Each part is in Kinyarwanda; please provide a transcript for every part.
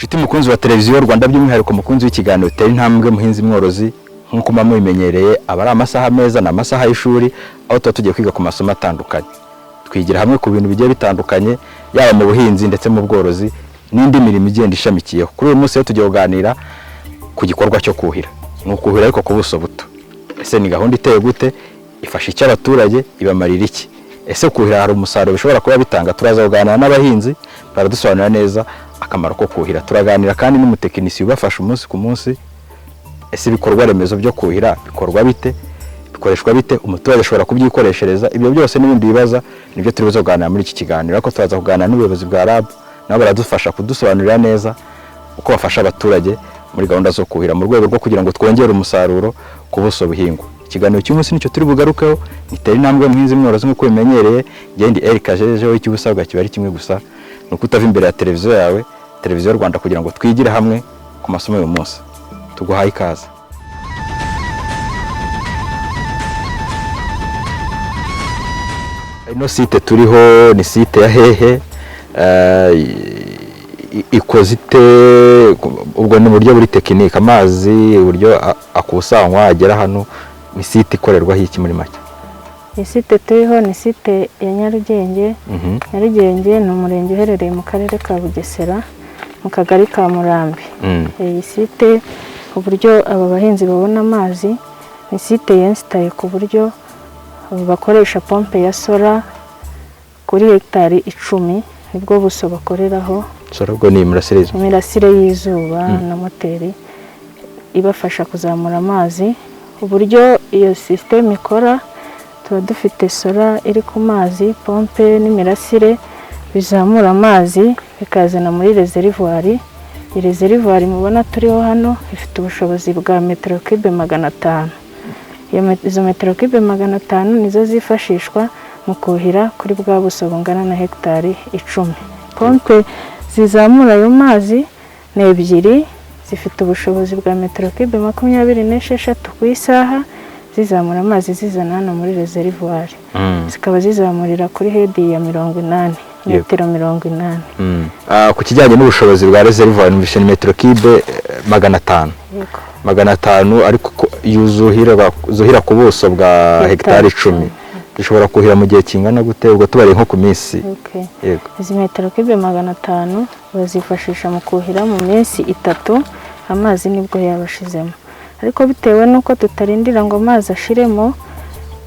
Nshuti mukunzi wa televiziyo Rwanda by'umwihariko mukunzi w'ikiganiro Tera Intambwe muhinzi mworozi nkuko mama bimenyereye aba ari amasaha meza na amasaha y'ishuri aho tugiye kwiga ku masomo atandukanye. Twigira hamwe ku bintu bigiye bitandukanye yaba mu buhinzi ndetse mu bworozi n'indi mirimo igenda ishamikiyeho. Kuri uyu munsi tugiye kuganira ku gikorwa cyo kuhira. Ni ukuhira ariko ku buso buto. Ese ni gahunda iteye gute? Ifasha iki abaturage? Ibamarira iki? Ese kuhira hari umusaruro bishobora kuba bitanga? Turaza kuganira n'abahinzi baradusobanurira neza akamaro ko kuhira. Turaganira kandi n'umutekinisiye ubafasha umunsi ku munsi. Ese ibikorwa remezo byo kuhira bikorwa bite? Bikoreshwa bite? Umuturage ashobora kubyikoreshereza? Ibyo byose n'ibindi bibaza nibyo turi buze kuganira muri iki kiganiro. Ariko turaza kuganira n'ubuyobozi bwa RAB nabo baradufasha kudusobanurira neza uko bafasha abaturage muri gahunda zo kuhira mu rwego rwo kugira ngo twongere umusaruro ku buso buhingwa. Ikiganiro cy'umunsi nicyo turi bugarukeho, Tera Intambwe muhinzi mworozi nk'uko bimenyereye. Gendi Eric Kajejeho ikibusabwa kiba ari kimwe gusa, no kutava imbere ya televiziyo yawe, televiziyo Rwanda, kugira ngo twigire hamwe ku masomo y'uyu munsi. Tuguhaye ikaze. Ino site turiho ni site ya hehe, ikozite ubwo ni buryo buri tekinike, amazi uburyo akusanywa agera hano. Ni site ikorerwa iki muri make? Ni site turiho ni site ya Nyarugenge. Nyarugenge ni umurenge uherereye mu karere ka Bugesera mu kagari ka Murambi. Iyi site uburyo aba bahinzi babona amazi, ni site yensitaye ku buryo bakoresha pompe ya sola kuri hegitari 10, nibwo buso bakoreraho. Sola ubwo ni imirasire y'izuba na moteri ibafasha kuzamura amazi. Uburyo iyo system ikora, tuba dufite sola iri ku mazi, pompe n'imirasire bizamura amazi bikazana muri reservoir. Iyi reservoir mubona turiho hano ifite ubushobozi bwa metero cube 500. Izo metero cube 500 nizo zifashishwa mu kuhira kuri bwa buso bungana na hegitari 10. Pompe zizamura ayo mazi ni ebyiri, zifite ubushobozi bwa metero cube 26 ku isaha, zizamura amazi zizana hano muri reservoir. Zikaba zizamurira kuri hedi ya 80, metero 80. Ku kijyanye n'ubushobozi bwa reservoir ni metero cube 500. 500 ariko yuzuhira ku buso bwa hegitari 10. Dushobora kuhira mu gihe kingana gute? Ubwo tubari nko ku minsi. Yego. Izi metero cube 500 bazifashisha mu kuhira mu minsi 3, amazi nibwo yabashizemo. Ariko bitewe nuko tutarindira ngo amazi ashiremo,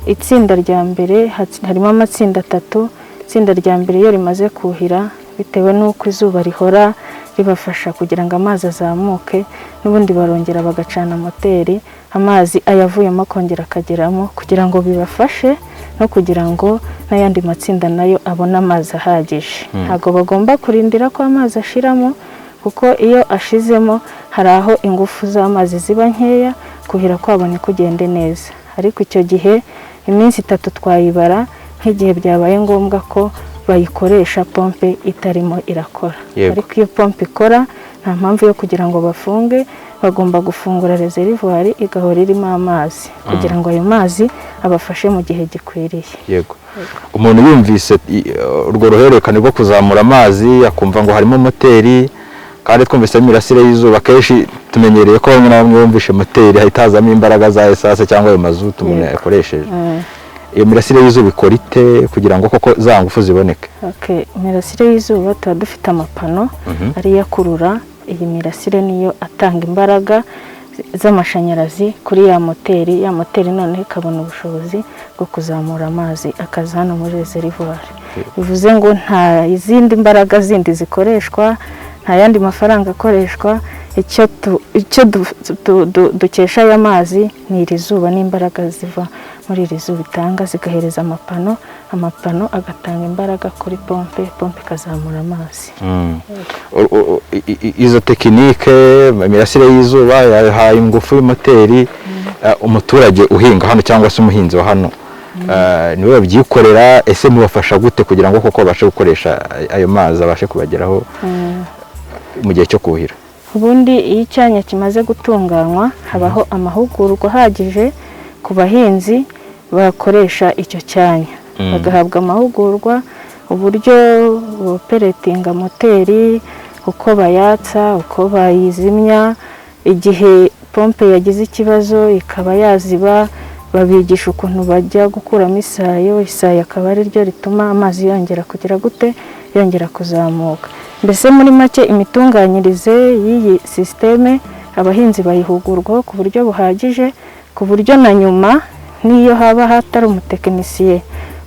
itsinda rya mbere harimo amatsinda 3. Itsinda rya mbere iyo rimaze kuhira, bitewe nuko izuba rihora ribafasha kugira ngo amazi azamuke, n'ubundi barongera bagacana moteri, amazi ayavuyemo akongera akageramo kugira ngo bibafashe no kugira ngo n'ayandi matsinda nayo abone amazi ahagije. Ntago bagomba kurindira ko amazi ashiramo, kuko iyo ashizemo hari aho ingufu z'amazi ziba nkeya, kuhira kwabone kugende neza. Ariko icyo gihe iminsi 3 twayibara nk'igihe byabaye ngombwa ko bayikoresha pompe itarimo irakora. Ariko iyo pompe ikora nta mpamvu yo kugira ngo bafunge, bagomba gufungura reservoir igahora irimo amazi kugira ngo ayo mazi abafashe mu gihe gikwiriye. Yego. Umuntu yumvise urwo ruhererekane rwo kuzamura amazi akumva ngo harimo moteri, kandi twumvise imirasire y'izuba, kenshi tumenyereye ko bamwe na bamwe bumvishe moteri hahitazamo imbaraga za essence cyangwa ayo mazutu umuntu yakoresheje. Iyo mirasire y'izuba ikora ite kugira ngo koko za ngufu ziboneke? Imirasire y'izuba tuba dufite amapano ari yakurura. Iyi mirasire niyo atanga imbaraga z'amashanyarazi kuri ya moteri. Ya moteri none ikabona ubushobozi bwo kuzamura amazi akaza hano muri reservoir. Bivuze ngo nta izindi mbaraga zindi zikoreshwa, nta yandi mafaranga akoreshwa. Icyo dukesha aya mazi ni iri zuba n'imbaraga ziva muri iri zuba itanga zigahereza amapano agatanga imbaraga kuri pompe ikazamura amazi. Izo tekinike imirasire y'izuba yahaye ingufu y'imoteri umuturage uhinga hano cyangwa se umuhinzi wa hano, niwe babyikorera. Ese mubafasha gute kugira ngo koko babashe gukoresha ayo mazi abashe kubageraho mu gihe cyo kuhira? Ubundi iyo icyanya kimaze gutunganywa habaho amahugurwa ahagije ku bahinzi bakoresha icyo cyanya. Bagahabwa amahugurwa uburyo operatinga moteri, uko bayatsa, uko bayizimya, igihe pompe yagize ikibazo ikaba yaziba, babigisha ukuntu bajya gukuramo isayo akaba ari ryo rituma amazi yongera kugira gute, yongera kuzamuka. Mbese muri make imitunganyirize y'iyi sisiteme abahinzi bayihugurwaho ku buryo buhagije, ku buryo na nyuma n'iyo haba hatari umutekinisiye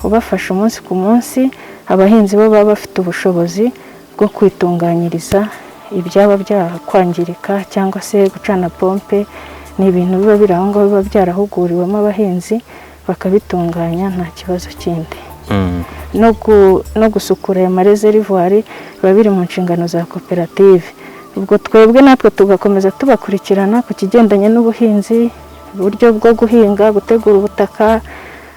ubafasha umunsi ku munsi, abahinzi bo baba bafite ubushobozi bwo kwitunganyiriza ibyaba byakwangirika cyangwa se gucana pompe. Ni ibintu biba biri aho ngaho biba byarahuguriwemo abahinzi bakabitunganya nta kibazo kindi. No gusukura aya marezerivuwari biba biri mu nshingano za koperative. Ubwo twebwe natwe tugakomeza tubakurikirana ku kigendanye n'ubuhinzi, uburyo bwo guhinga, gutegura ubutaka,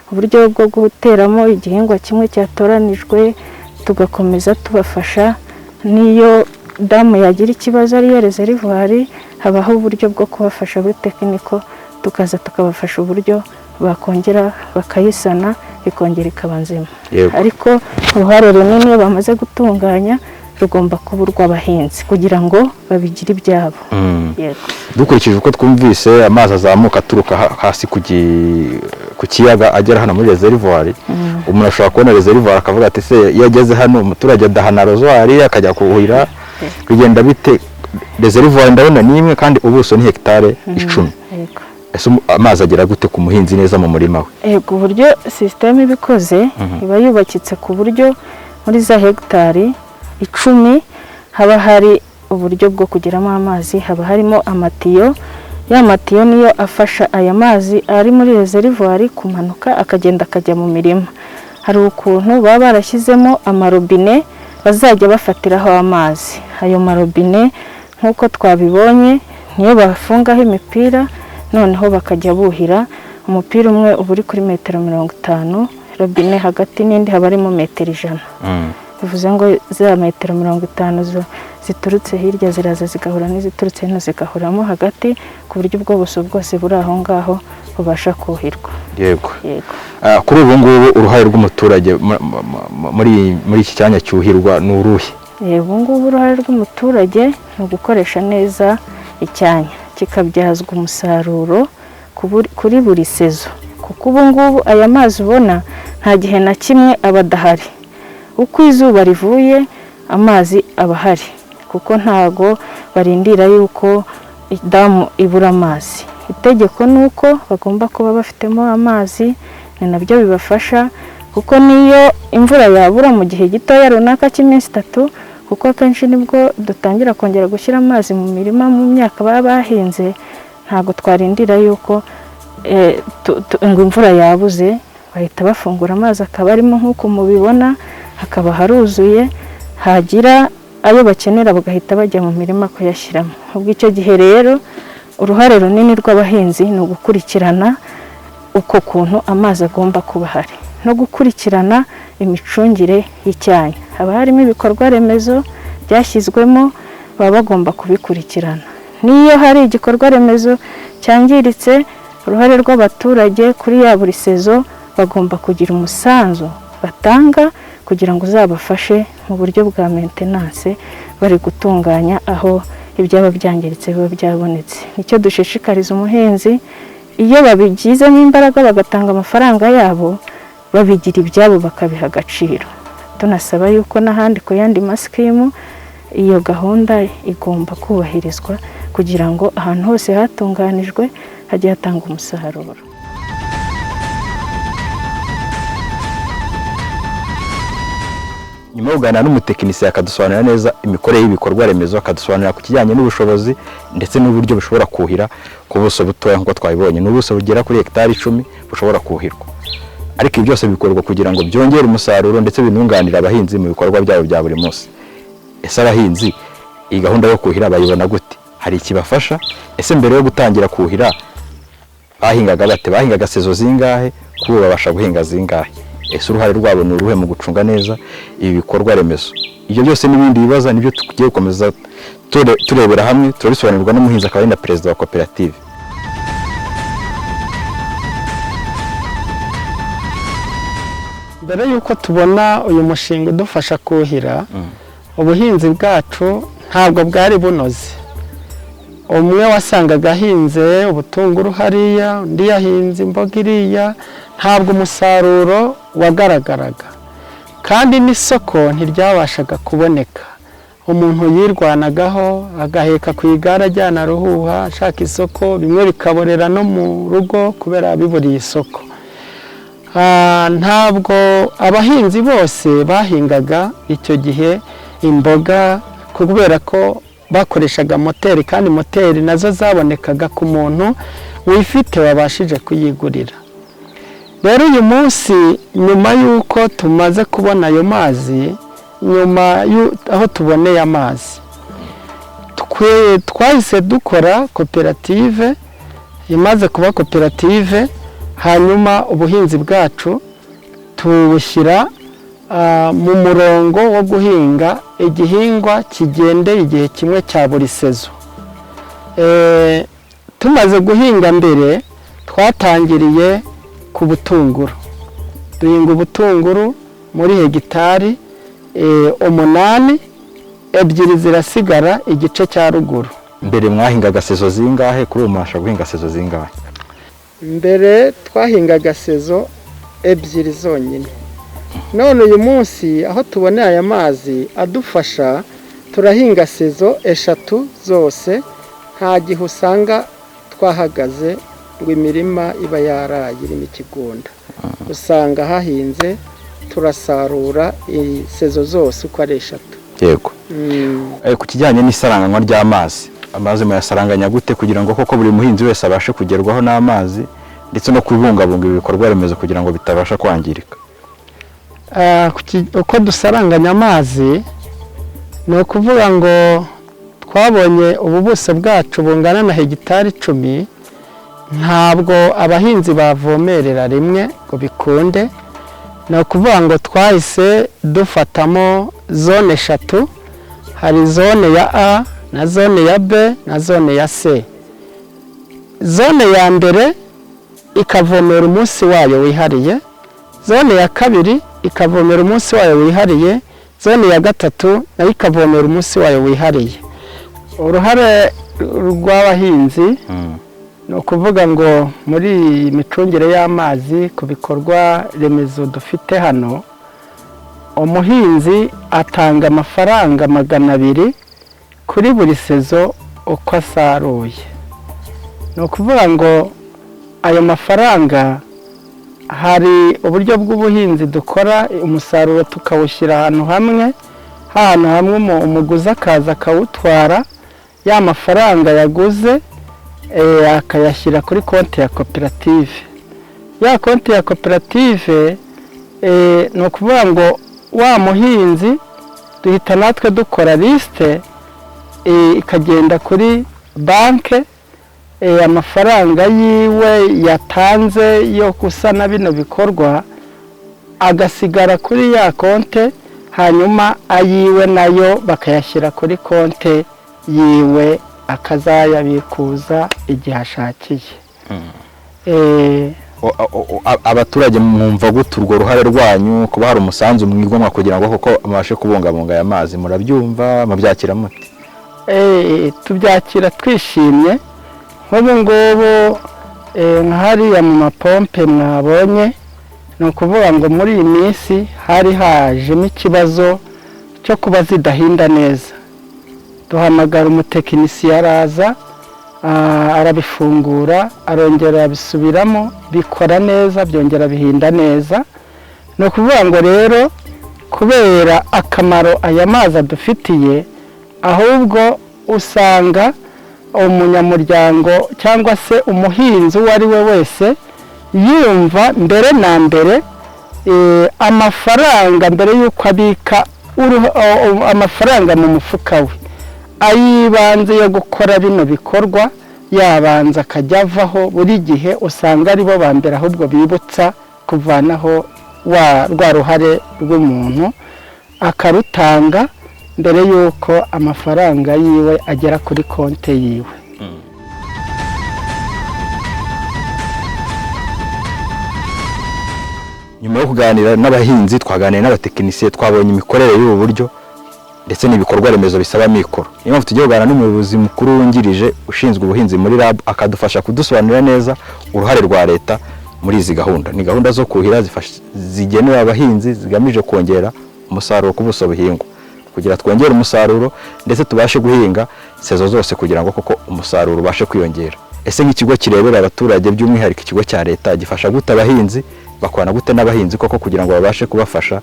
uburyo bwo guteramo igihingwa kimwe cyatoranijwe, tugakomeza tubafasha. N'iyo damu yagira ikibazo ariyo rezerivuwari, habaho uburyo bwo kubafasha muri tekiniko, tukaza tukabafasha uburyo bakongera bakayisana ikongera ikaba nzima. Ariko uruhare runini iyo bamaze gutunganya rugomba kuba urw'abahinzi kugira ngo babigire ibyabo. Dukurikije uko twumvise amazi azamuka aturuka hasi ku kiyaga agera hano muri rezerivuwari, umuntu ashobora kubona rezerivuwari akavuga ati se iyo ageze hano umuturage adahana rozwari akajya kuhira, bigenda bite? Rezerivuwari ndabona ni imwe kandi ubuso ni hegitare 10. Ese amazi agera gute ku muhinzi neza mu murima we? Yego, uburyo sisiteme ibikoze iba yubakitse ku buryo muri za hegitari 10 haba hari uburyo bwo kugeramo amazi, haba harimo amatiyo. Ya matiyo niyo afasha aya mazi ari muri rezerivuwari kumanuka akagenda akajya mu mirima. Hari ukuntu baba barashyizemo amarobine bazajya bafatiraho amazi. Ayo marobine nk'uko twabibonye niyo bafungaho imipira, noneho bakajya buhira. Umupira umwe uba uri kuri metero 50, robine hagati n'indi haba harimo metero 100. Bivuze ngo za metero 50 ziturutse hirya ziraza zigahura n'iziturutse hino zigahuramo hagati, ku buryo ubwo buso bwose buri aho ngaho bubasha kuhirwa. Yego. Kuri ubu ngubu uruhare rw'umuturage muri iki cyanya cyuhirwa ni uruhe? Ubu ngubu uruhare rw'umuturage ni ugukoresha neza icyanya kikabyazwa umusaruro kuri buri sezo, kuko ubu ngubu aya mazi ubona nta gihe na kimwe aba adahari. Uko izuba rivuye amazi aba ahari, kuko ntago barindira yuko damu ibura amazi. Itegeko ni uko bagomba kuba bafitemo amazi, ni nabyo bibafasha, kuko niyo imvura yabura mu gihe gitoya runaka cy'iminsi 3, kuko akenshi nibwo dutangira kongera gushyira amazi mu mirima mu myaka baba bahinze, ntago twarindira yuko ngo imvura yabuze bahita bafungura amazi akaba arimo nk'uko mubibona, hakaba haruzuye, hagira ayo bakenera bagahita bajya mu mirima kuyashyiramo. Ubwo icyo gihe rero uruhare runini rw'abahinzi ni ugukurikirana uko kuntu amazi agomba kuba ahari no gukurikirana imicungire y'icyanya. Haba harimo ibikorwa remezo byashyizwemo, baba bagomba kubikurikirana. Niyo hari igikorwa remezo cyangiritse, uruhare rw'abaturage kuri ya buri sezo bagomba kugira umusanzu batanga kugira ngo uzabafashe mu buryo bwa maintenance bari gutunganya aho ibyaba byangiritse biba byabonetse. Nicyo dushishikariza umuhinzi, iyo babigizemo imbaraga bagatanga amafaranga yabo, babigira ibyabo bakabiha agaciro. Tunasaba yuko n'ahandi ku yandi masikimu iyo gahunda igomba kubahirizwa kugira ngo ahantu hose hatunganijwe hajye hatanga umusaruro. Nyuma yo kuganira n'umutekinisiye akadusobanurira neza imikorere y'ibikorwa remezo, akadusobanurira ku kijyanye n'ubushobozi ndetse n'uburyo bushobora kuhira ku buso butoya nk'uko twabibonye, n'ubuso bugera kuri hegitari 10 bushobora kuhirwa. Ariko ibi byose bikorwa kugira ngo byongere umusaruro ndetse binunganire abahinzi mu bikorwa byabo bya buri munsi. Ese abahinzi iyi gahunda yo kuhira bayibona gute? Hari ikibafasha? Ese mbere yo gutangira kuhira bahingaga bate? Bahingaga sezo zingahe? Kuba babasha guhinga zingahe? Ese uruhare rwabo ni uruhe mu gucunga neza ibi bikorwa remezo? Ibyo byose n'ibindi bibaza nibyo tugiye gukomeza turebera hamwe, turabisobanurirwa n'umuhinzi akaba ari na perezida wa koperative. Mbere yuko tubona uyu mushinga udufasha kuhira, ubuhinzi bwacu ntabwo bwari bunoze. Umwe wasangaga ahinze ubutunguru hariya, undi yahinze imboga iriya, ntabwo umusaruro wagaragaraga kandi n'isoko ntiryabashaga kuboneka. Umuntu yirwanagaho agaheka ku igare ajyana ruhuha ashaka isoko, bimwe bikaborera no mu rugo kubera biburiye isoko. Ntabwo abahinzi bose bahingaga icyo gihe imboga kubera ko bakoreshaga moteri, kandi moteri nazo zabonekaga ku muntu wifite wabashije kuyigurira. Rero uyu munsi nyuma y'uko tumaze kubona ayo mazi, nyuma aho tuboneye amazi, twahise dukora koperative. Imaze kuba koperative, hanyuma ubuhinzi bwacu tubushyira mu murongo wo guhinga igihingwa kigendeye igihe kimwe cya buri sezo. Tumaze guhinga mbere twatangiriye ku butunguru. Duhinga ubutunguru muri hegitari 8, 2 zirasigara igice cya ruguru. Mbere mwahingaga sezo zingahe, kuri ubu mwasha guhinga sezo zingahe? Mbere twahingaga sezo 2 zonyine. None uyu munsi aho tuboneye aya mazi adufasha, turahinga sezo 3 zose, nta gihe usanga twahagaze ngo imirima iba yaraye irimo ikigunda. Usanga hahinze, turasarura sezo zose uko ari 3. Yego. Ku kijyanye n'isaranganywa ry'amazi, amazi muyasaranganya gute kugira ngo koko buri muhinzi wese abashe kugerwaho n'amazi ndetse no kubungabunga ibikorwa remezo kugira ngo bitabasha kwangirika? Uko dusaranganya amazi ni ukuvuga ngo twabonye ubuso bwacu bungana na hegitari 10, ntabwo abahinzi bavomerera rimwe ngo bikunde. Ni ukuvuga ngo twahise dufatamo zone 3, hari zone ya A na zone ya B na zone ya C. Zone ya mbere ikavomera umunsi wayo wihariye, zone ya kabiri ikavomera umunsi wayo wihariye, zone ya gatatu nayo ikavomera umunsi wayo wihariye. Uruhare rw'abahinzi ni ukuvuga ngo muri imicungire y'amazi ku bikorwa remezo dufite hano, umuhinzi atanga amafaranga 200 kuri buri sezo uko asaruye. Ni ukuvuga ngo ayo mafaranga, hari uburyo bw'ubuhinzi dukora umusaruro tukawushyira ahantu hamwe, umuguzi akaza akawutwara, ya mafaranga yaguze akayashyira kuri konti ya koperative. Ya konti ya koperative ni ukuvuga ngo wa muhinzi duhita natwe dukora lisite ikagenda kuri banke, amafaranga yiwe yatanze yo gusana bino bikorwa agasigara kuri ya konte, hanyuma ayiwe nayo bakayashyira kuri konte yiwe akazayabikuza igihe ashakiye. Abaturage mwumva gute urwo ruhare rwanyu, kuba hari umusanzu mwigomwa kugira ngo koko mubashe kubungabunga aya mazi, murabyumva mubyakira mute? Tubyakira twishimye. Nk'ubu ngubu hariya mu mapompe mwabonye, ni ukuvuga ngo muri iyi minsi hari hajemo ikibazo cyo kuba zidahinda neza. Duhamagara umutekinisiye araza, arabifungura, arongera abisubiramo, bikora neza, byongera bihinda neza. Ni ukuvuga ngo rero kubera akamaro aya mazi adufitiye, ahubwo usanga umunyamuryango cyangwa se umuhinzi uwo ari we wese yumva mbere na mbere amafaranga, mbere y'uko abika amafaranga mu mufuka we, ayibanze yo gukora bino bikorwa yabanza akajya avaho. Buri gihe usanga ari bo ba mbere ahubwo bibutsa kuvanaho rwa ruhare rw'umuntu, akarutanga mbere y'uko amafaranga yiwe agera kuri konte yiwe. Nyuma yo kuganira n'abahinzi, twaganira n'abatekinisiye, twabonye imikorere y'ubu buryo. ndetse n'ibikorwa remezo bisaba mikoro. Niyo mpamvu tugiye kuganira n'umuyobozi mukuru wungirije ushinzwe ubuhinzi muri RAB akadufasha kudusobanurira neza uruhare rwa leta muri izi gahunda. Ni gahunda zo kuhira zigenewe abahinzi zigamije kongera umusaruro ku buso buhingwa, kugira twongere umusaruro ndetse tubashe guhinga sezo zose kugira ngo koko umusaruro ubashe kwiyongera. Ese nk'ikigo kirebera abaturage by'umwihariko ikigo cya leta gifasha gute abahinzi, bakorana gute n'abahinzi koko kugira ngo babashe kubafasha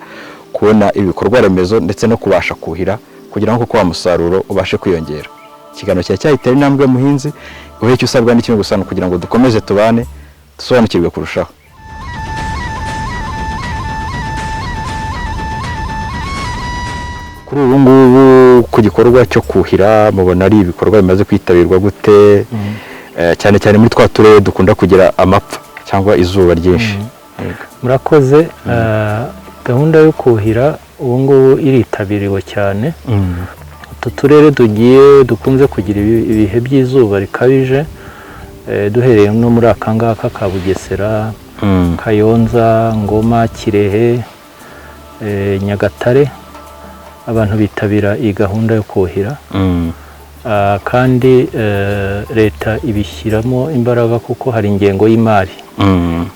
kubona ibikorwa remezo ndetse no kubasha kuhira kugira ngo koko wa musaruro ubashe kwiyongera. Ikiganiro cyahitera intambwe muhinzi, uhe icyo usabwa n'ikimwe gusa kugira ngo dukomeze tubane dusobanukirwe kurushaho. Kuri ubu ngubu ku gikorwa cyo kuhira mubona ari ibikorwa bimaze kwitabirwa gute, cyane cyane muri twa turere dukunda kugira amapfa cyangwa izuba ryinshi? Murakoze. Gahunda yo kuhira ubu ngubu iritabiriwe cyane. Utu turere dukunze kugira ibihe by'izuba rikabije, duhereye no muri aka ngaka ka Bugesera, Kayonza, Ngoma, Kirehe, Nyagatare, abantu bitabira iyi gahunda yo kuhira. Kandi leta ibishyiramo imbaraga kuko hari ingengo y'imari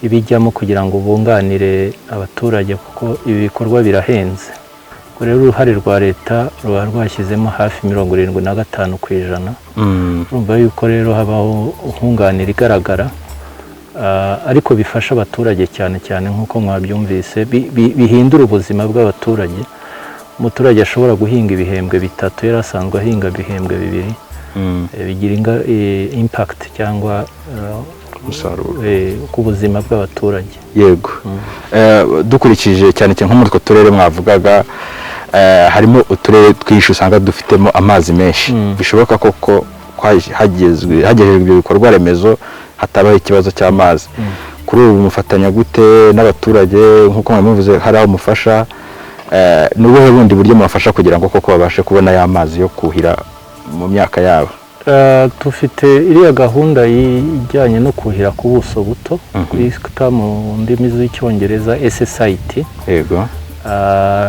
ibijyamo kugira ngo bunganire abaturage kuko ibi bikorwa birahenze. Rero uruhare rwa leta ruba rwashyizemo hafi 75%. Urumva yuko rero habaho nkunganire igaragara, ariko bifasha abaturage cyane cyane nk'uko mwabyumvise, bihindura ubuzima bw'abaturage. Umuturage ashobora guhinga ibihembwe bitatu, yari asanzwe ahinga ibihembwe bibiri, bigira impact cyangwa umusaruro ku buzima bw'abaturage. Yego. Dukurikije cyane cyane nko muri utwo turere mwavugaga, harimo uturere twinshi usanga dufitemo amazi menshi, bishoboka koko hagejejwe ibyo bikorwa remezo hatabaho ikibazo cy'amazi. Kuri ubu mufatanya gute n'abaturage nk'uko mwabivuze, hari aho mufasha n'ubuhe bundi buryo mubafasha kugira ngo koko babashe kubona ya mazi yo kuhira mu myaka yabo? Dufite iriya gahunda ijyanye no kuhira ku buso buto, twita mu ndimi z'icyongereza SSIT. Yego.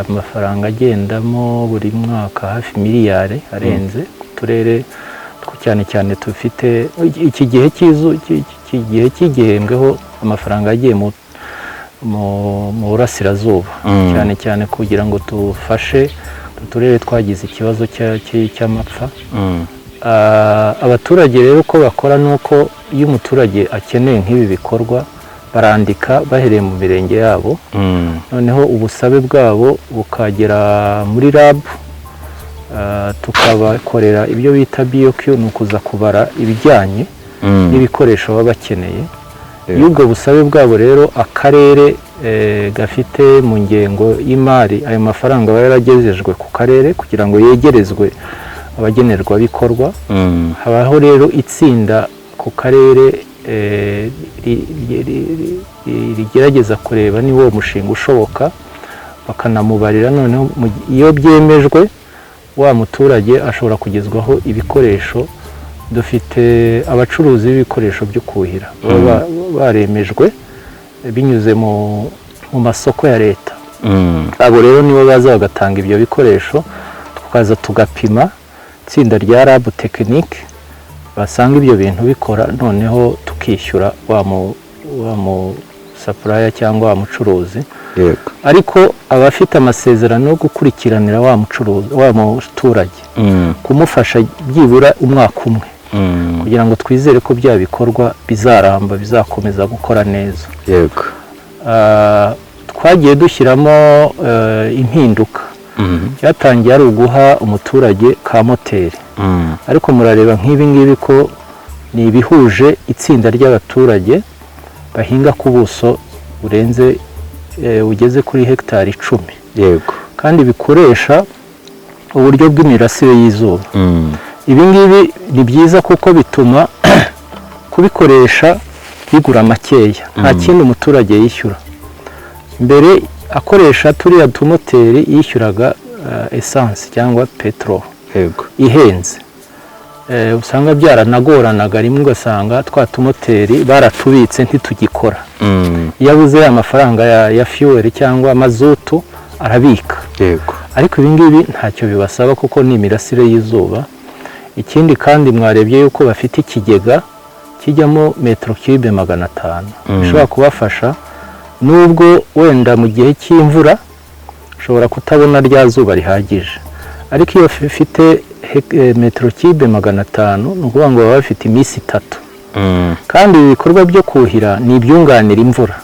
Amafaranga agendamo buri mwaka hafi miliyari arenze ku turere cyane cyane dufite iki gihe cy'igihembweho amafaranga agiye mu burasirazuba, cyane cyane kugira ngo tufashe uturere twagize ikibazo cy'amapfa. Abaturage rero uko bakora nuko iyo umuturage akeneye nk'ibi bikorwa barandika bahereye mu mirenge yabo, noneho ubusabe bwabo bukagera muri RAB, tukabakorera ibyo bita BOQ, ni ukuza kubara ibijyanye n'ibikoresho baba bakeneye. Iyo ubwo busabe bwabo rero akarere gafite mu ngengo y'imari, ayo mafaranga aba yaragejejwe ku karere kugira ngo yegerezwe abagenerwabikorwa. Habaho rero itsinda ku karere rigerageza kureba niba uwo mushinga ushoboka, bakanamubarira. Noneho iyo byemejwe, wa muturage ashobora kugezwaho ibikoresho. Dufite abacuruzi b'ibikoresho byo kuhira baba baremejwe binyuze mu masoko ya leta. Abo rero nibo baza bagatanga ibyo bikoresho, tukaza tugapima. Itsinda rya RAB tekinike basanga ibyo bintu bikora, noneho tukishyura wa mu supplier cyangwa wa mucuruzi. Yego. Ariko abafite amasezerano yo gukurikiranira wa muturage, kumufasha byibura umwaka umwe, kugira ngo twizere ko bya bikorwa bizaramba, bizakomeza gukora neza. Yego. Twagiye dushyiramo impinduka. Cyatangiye ari uguha umuturage ka moteri, ariko murareba nk'ibi ngibi ko ni ibihuje itsinda ry'abaturage bahinga ku buso burenze ugeze kuri hegitari 10. Yego. Kandi bikoresha uburyo bw'imirasire y'izuba. Ibi ngibi ni byiza kuko bituma kubikoresha bigura makeya, nta kindi umuturage yishyura. Mbere akoresha turiya tumoteri yishyuraga esansi cyangwa peteroli ihenze. Usanga byaranagoranaga, rimwe ugasanga twa tumoteri baratubitse ntitugikora. Iyo abuze amafaranga ya fuel cyangwa mazutu arabika. Yego. ariko ibi ngibi ntacyo bibasaba kuko ni imirasire y'izuba. Ikindi kandi mwarebye yuko bafite ikigega kijyamo metero cube 500 bishobora kubafasha nubwo wenda mu gihe cy'imvura ushobora kutabona rya zuba rihagije, ariko iyo ufite metero cube 500 ni ukuvuga ngo baba bafite iminsi 3 kandi ibikorwa byo kuhira ni ibyunganira imvura.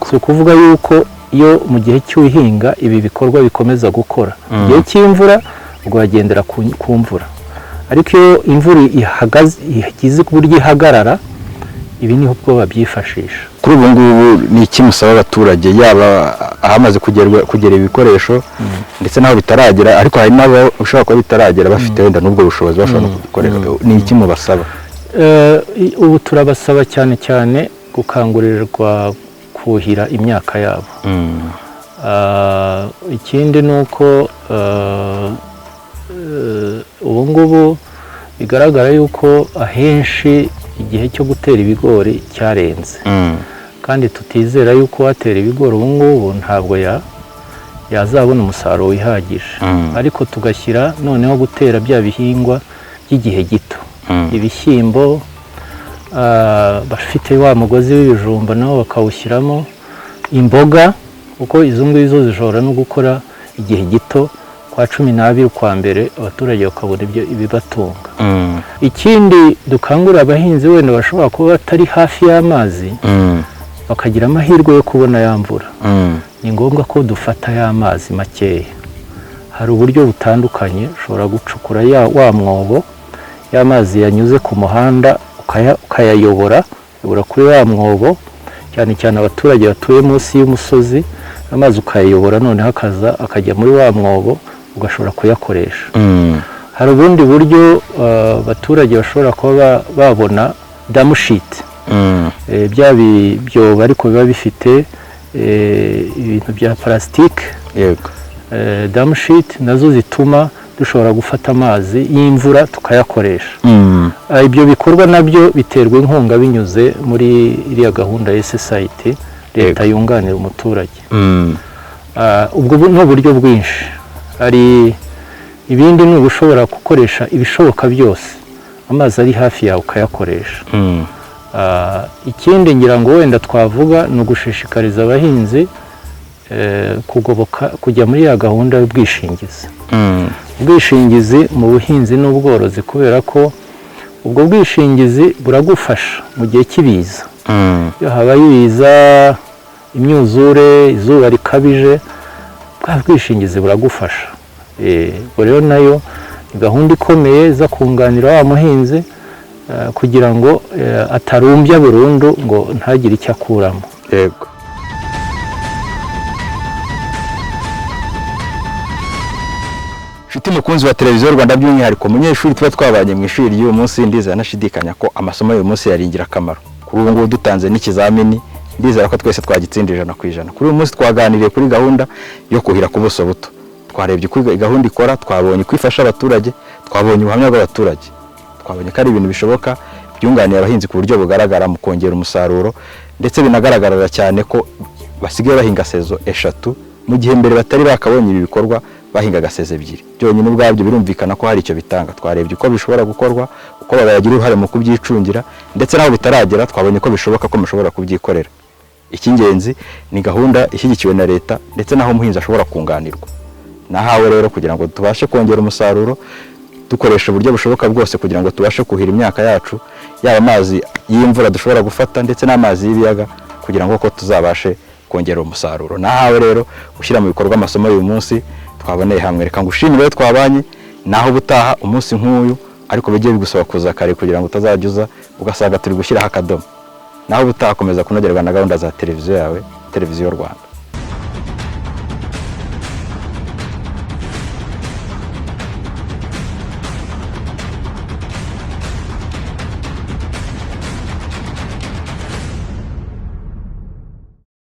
Si ukuvuga yuko iyo mu gihe cy'uhinga ibi bikorwa bikomeza gukora mu gihe cy'imvura ubwo bagendera ku mvura, ariko iyo imvura igize ku buryo ihagarara ibi niho ubwo babyifashisha. Kuri ubu ngubu ni iki musaba abaturage, yaba ahamaze kugera ibikoresho ndetse naho bitaragera, ariko hari n'abo ushobora kuba bitaragera bafite wenda n'ubwo bushobozi bashobora no kubikorera, ni iki mubasaba? Ubu turabasaba cyane cyane gukangurirwa kuhira imyaka yabo. Ikindi ni uko ubu ngubu bigaragara yuko ahenshi igihe cyo gutera ibigori cyarenze, kandi tutizera yuko watera ibigori ubu ngubu ntabwo yazabona umusaruro wihagije, ariko tugashyira noneho gutera bya bihingwa by'igihe gito, ibishyimbo, bafite wa mugozi w'ibijumba nabo bakawushyiramo, imboga kuko izo ngizo zishobora no gukora igihe gito kwa 12 kwa mbere abaturage bakabona ibyo ibibatunga. Ikindi dukangurira abahinzi wenda bashobora kuba batari hafi y'amazi bakagira amahirwe yo kubona ya mvura, ni ngombwa ko dufata y'amazi makeya. Hari uburyo butandukanye, ushobora gucukura wa mwobo y'amazi yanyuze ku muhanda ukayayobora kuri wa mwobo, cyane cyane abaturage batuye munsi y'umusozi, amazi ukayayobora noneho akaza akajya muri wa mwobo ugashobora kuyakoresha. Hari ubundi buryo abaturage bashobora kuba babona damushiti, bya byobo ariko biba bifite ibintu bya plastique. Damushiti nazo zituma dushobora gufata amazi y'imvura tukayakoresha. Ibyo bikorwa nabyo biterwa inkunga binyuze muri iriya gahunda ya SSIT leta yunganira umuturage. Ubwo ni uburyo bwinshi. Hari ibindi ni ubushobora gukoresha ibishoboka byose, amazi ari hafi yawe ukayakoresha. Ikindi ngira ngo wenda twavuga ni ugushishikariza abahinzi kujya muri ya gahunda y'ubwishingizi. Ubwishingizi mu buhinzi n'ubworozi, kubera ko ubwo bwishingizi buragufasha mu gihe cy'ibiza. Iyo habaye ibiza, imyuzure, izuba rikabije, bwa bwishingizi buragufasha. Ubwo rero nayo ni gahunda ikomeye iza kunganira wa muhinzi kugira ngo atarumbya burundu ngo ntagire icyo akuramo. Nshuti mukunzi wa televiziyo Rwanda, by'umwihariko umunyeshuri tuba twabanye mu ishuri ry'uyu munsi, ndizera nashidikanya ko amasomo y'uyu munsi yari ingirakamaro. Kuri ubu ngubu dutanze n'ikizamini, ndizera ko twese twagitsindira 100%. Kuri uyu munsi twaganiriye kuri gahunda yo kuhira ku buso buto. Twarebye uko gahunda ikora, twabonye kwifasha abaturage, twabonye ubuhamya bw'abaturage, twabonye ko ari ibintu bishoboka byunganiye abahinzi ku buryo bugaragara mu kongera umusaruro, ndetse binagaragarira cyane ko basigaye bahinga sezo 3 mu gihe mbere batari bakabonye ibi bikorwa bahingaga sezo 2. Byonyine ubwabyo birumvikana ko hari icyo bitanga. Twarebye uko bishobora gukorwa, uko bayagira uruhare mu kubyicungira, ndetse naho bitaragera twabonye ko bishoboka ko mushobora kubyikorera. Icy'ingenzi ni gahunda ishyigikiwe na leta, ndetse naho umuhinzi ashobora kunganirwa. Nahawe rero kugira ngo tubashe kongera umusaruro, dukoresha uburyo bushoboka bwose kugira ngo tubashe kuhira imyaka yacu, yaba amazi y'imvura dushobora gufata ndetse n'amazi y'ibiyaga, kugira ngo ko tuzabashe kongera umusaruro. Nahawe rero ushyira mu bikorwa amasomo y'uyu munsi twaboneye hamwe. Reka ngushimire twabanye, naho butaha umunsi nk'uyu, ariko bigiye bigusaba kuza kare kugira ngo utazajya ugasanga turi gushyiraho akadomo. Naho butaha komeza kunogerwa na gahunda za televiziyo yawe, Televiziyo Rwanda.